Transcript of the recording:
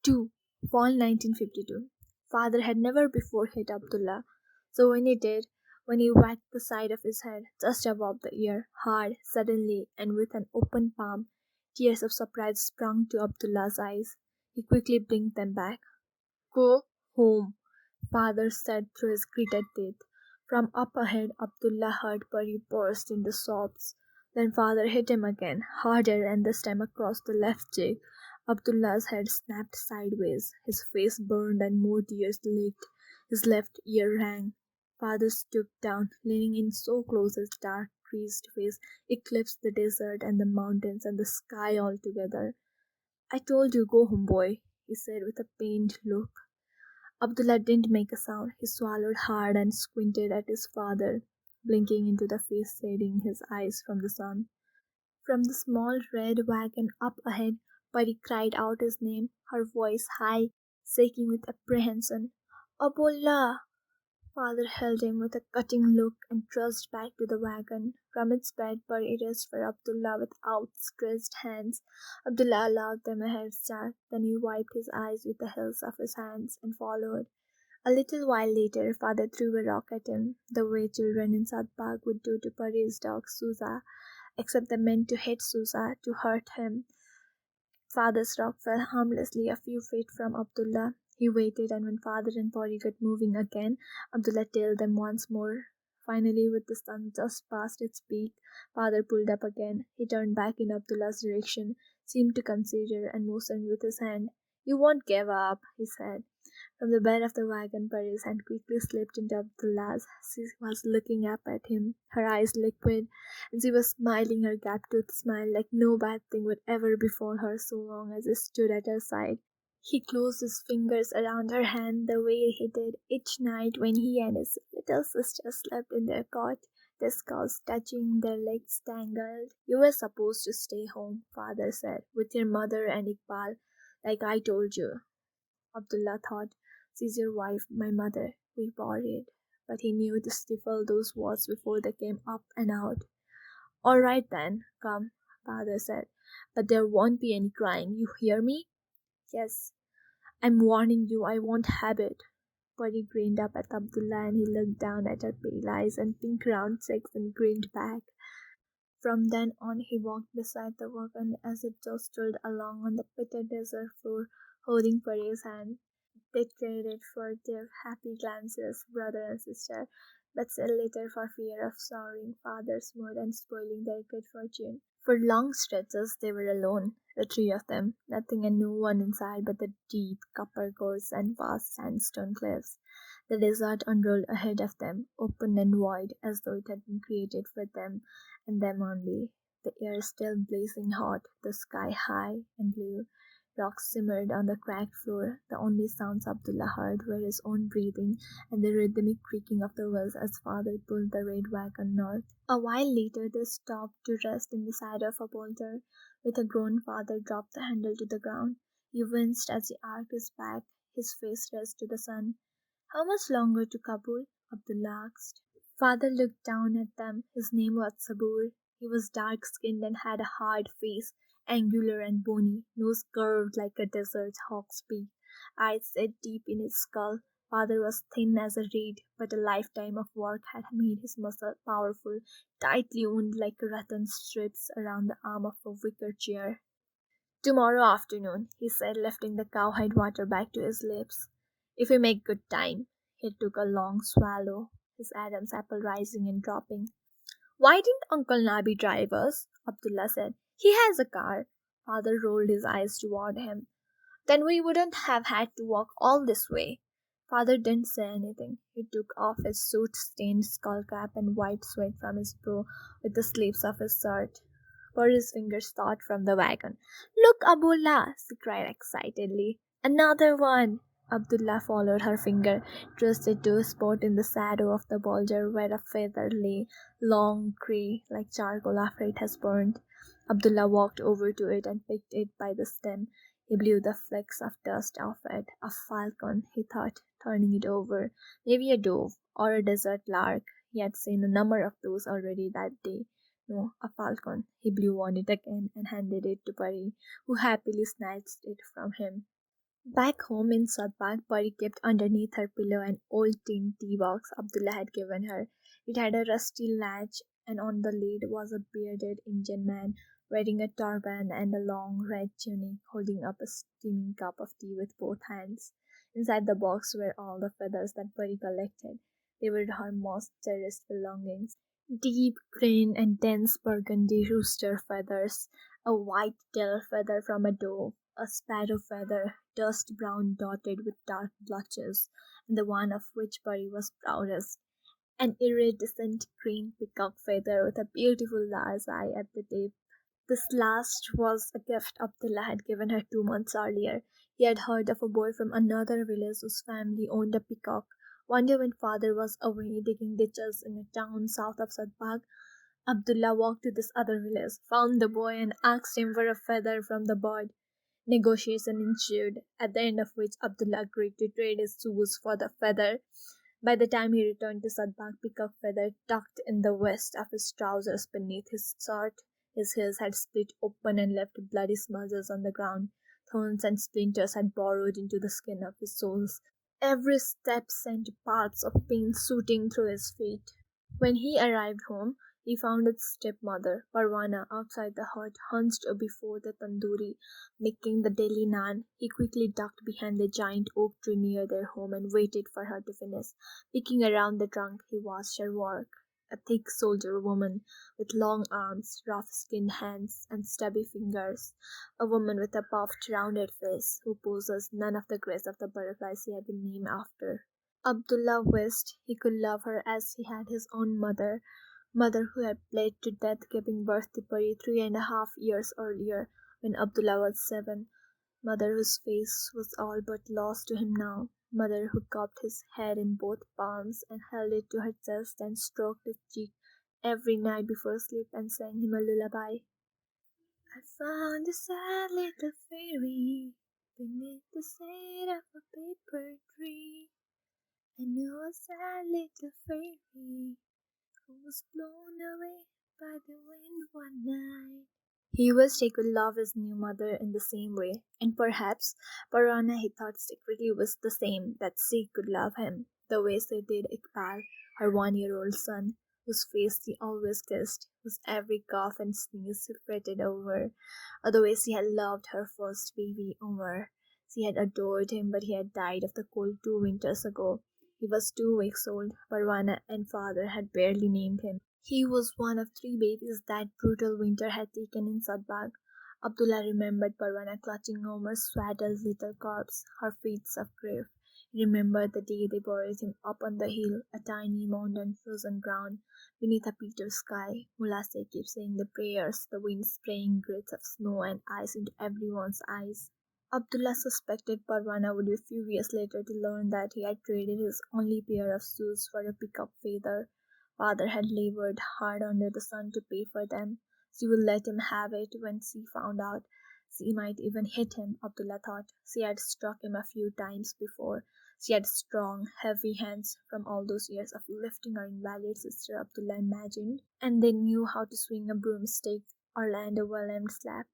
2. Fall 1952. Father had never before hit Abdullah, so when he did, when he whacked the side of his head just above the ear, hard, suddenly, and with an open palm, tears of surprise sprung to Abdullah's eyes. He quickly blinked them back. Go home, father said through his gritted teeth. From up ahead, Abdullah heard Pari burst into sobs. Then father hit him again, harder and this time across the left cheek. Abdullah's head snapped sideways, his face burned and more tears leaked. His left ear rang. Father stooped down, leaning in so close his dark, creased face eclipsed the desert and the mountains and the sky altogether. I told you, go home, boy, he said with a pained look. Abdullah didn't make a sound. He swallowed hard and squinted at his father, blinking into the face, shading his eyes from the sun. From the small red wagon up ahead, Pari cried out his name, her voice high, shaking with apprehension. Abdullah! Father held him with a cutting look and thrust back to the wagon. From its bed, Pari reached for Abdullah with outstretched hands. Abdullah allowed them a head start. Then he wiped his eyes with the hills of his hands and followed. A little while later, father threw a rock at him, the way children in South Park would do to Pari's dog Susa, except they meant to hit Susa to hurt him. Father's rock fell harmlessly a few feet from Abdullah. He waited, and when father and Pari got moving again, Abdullah tailed them once more. Finally, with the sun just past its peak, father pulled up again. He turned back in Abdullah's direction, seemed to consider, and motioned with his hand. You won't give up, he said. From the bed of the wagon, Pari's hand quickly slipped into Abdullah's. She was looking up at him, her eyes liquid, and she was smiling her gap-toothed smile like no bad thing would ever befall her so long as he stood at her side. He closed his fingers around her hand the way he did each night when he and his little sister slept in their cot, their skulls touching, their legs tangled. You were supposed to stay home, father said, with your mother and Iqbal, like I told you. Abdullah thought, she's your wife, my mother. We worried. But he knew to stifle those words before they came up and out. All right then, come, father said. But there won't be any crying. You hear me? Yes. I'm warning you, I won't have it. Buddy grinned up at Abdullah and he looked down at her pale eyes and pink round cheeks and grinned back. From then on, he walked beside the wagon as it jostled along on the pitted desert floor, holding Pari's hand. They traded furtive, happy glances, brother and sister, but still later for fear of souring father's mood and spoiling their good fortune. For long stretches they were alone, the three of them, nothing and no one inside but the deep copper gorge and vast sandstone cliffs. The desert unrolled ahead of them, open and wide, as though it had been created for them and them only. The air still blazing hot, the sky high and blue. Rocks simmered on the cracked floor. The only sounds Abdullah heard were his own breathing and the rhythmic creaking of the wheels as father pulled the red wagon north. A while later they stopped to rest in the side of a boulder. With a groan father dropped the handle to the ground. He winced as he arched his back, his face raised to the sun. How much longer to Kabul? Abdullah asked. Father looked down at them. His name was Sabur. He was dark-skinned and had a hard face, angular and bony, nose curved like a desert hawk's beak, eyes set deep in his skull. Father was thin as a reed, but a lifetime of work had made his muscle powerful, tightly wound like rattan strips around the arm of a wicker chair. Tomorrow afternoon, he said, lifting the cowhide water back to his lips. If we make good time. He took a long swallow, his Adam's apple rising and dropping. Why didn't Uncle Nabi drive us? Abdullah said. He has a car. Father rolled his eyes toward him. Then we wouldn't have had to walk all this way. Father didn't say anything. He took off his soot-stained skull cap and wiped sweat from his brow with the sleeves of his shirt. His fingers thought from the wagon. Look, Abdullah, she cried excitedly. Another one. Abdullah followed her finger, trusted to a spot in the shadow of the boulder where a feather lay, long, grey, like charcoal after it has burned. Abdullah walked over to it and picked it by the stem. He blew the flecks of dust off it. A falcon, he thought, turning it over. Maybe a dove, or a desert lark. He had seen a number of those already that day. No, a falcon. He blew on it again and handed it to Pari, who happily snatched it from him. Back home in Sadbagh, Pari kept underneath her pillow an old tin tea box Abdullah had given her. It had a rusty latch, and on the lid was a bearded Indian man wearing a turban and a long red tunic, holding up a steaming cup of tea with both hands. Inside the box were all the feathers that Pari collected. They were her most cherished belongings. Deep green and dense burgundy rooster feathers, a white tail feather from a dove, a sparrow feather, dust brown dotted with dark blotches, and the one of which Pari was proudest, an iridescent green peacock feather with a beautiful large eye at the tip. This last was a gift Abdullah had given her 2 months earlier. He had heard of a boy from another village whose family owned a peacock. One day when father was away digging ditches in a town south of Sadbagh, Abdullah walked to this other village, found the boy, and asked him for a feather from the bird. Negotiation ensued, at the end of which Abdullah agreed to trade his shoes for the feather. By the time he returned to Sadbagh, peacock feather tucked in the waist of his trousers beneath his shirt. His heels had split open and left bloody smudges on the ground. Thorns and splinters had burrowed into the skin of his soles. Every step sent sparks of pain shooting through his feet. When he arrived home, he found his stepmother, Parwana, outside the hut, hunched before the tandoori, making the daily naan. He quickly ducked behind the giant oak tree near their home and waited for her to finish. Peeking around the trunk, he watched her work. A thick soldier woman with long arms, rough-skinned hands, and stubby fingers. A woman with a puffed, rounded face, who possessed none of the grace of the butterflies he had been named after. Abdullah wished he could love her as he had his own mother who had bled to death giving birth to Pari 3.5 years earlier when Abdullah was 7, mother whose face was all but lost to him now, mother who cupped his head in both palms and held it to her chest and stroked his cheek every night before sleep and sang him a lullaby. I found a sad little fairy beneath the shade of a paper tree. I know a sad little fairy who was blown away by the wind one night. He wished he could love his new mother in the same way, and perhaps Parana he thought secretly was the same, that she could love him, the way she did Iqbal, her 1-year-old son, whose face she always kissed, whose every cough and sneeze she fretted over, or the way she had loved her first baby, Omar. She had adored him, but he had died of the cold 2 winters ago. He was 2 weeks old. Parwana and father had barely named him. He was one of 3 babies that brutal winter had taken in Sadbagh. Abdullah remembered Parwana clutching Omar's swaddled little corpse, her feats of grief. He remembered the day they buried him up on the hill, a tiny mound on frozen ground, beneath a Peter sky. Mullah kept saying the prayers, the wind spraying grids of snow and ice into everyone's eyes. Abdullah suspected Parwana would be furious later to learn that he had traded his only pair of shoes for a peacock feather. Father had labored hard under the sun to pay for them. She would let him have it when she found out. She might even hit him, Abdullah thought. She had struck him a few times before. She had strong, heavy hands from all those years of lifting her invalid sister, Abdullah imagined, and they knew how to swing a broomstick or land a well-aimed slap.